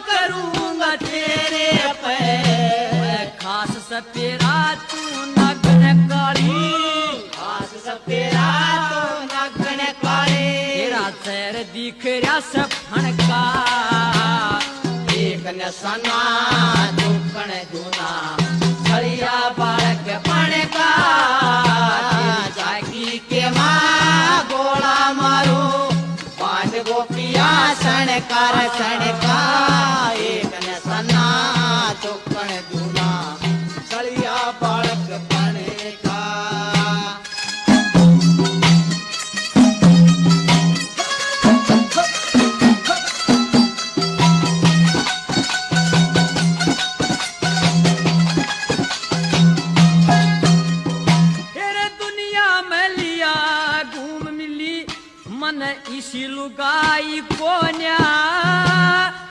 करूंगा तेरे पे खास सपेरा तू नगन काली खास सपेरा तो नगन काले तेरा सैर दिख रहा सफणका एक नसना दुकण जूना छड़िया बालक पणका जागी के माँ गोला मारो पांच गोपिया सणकार सणकार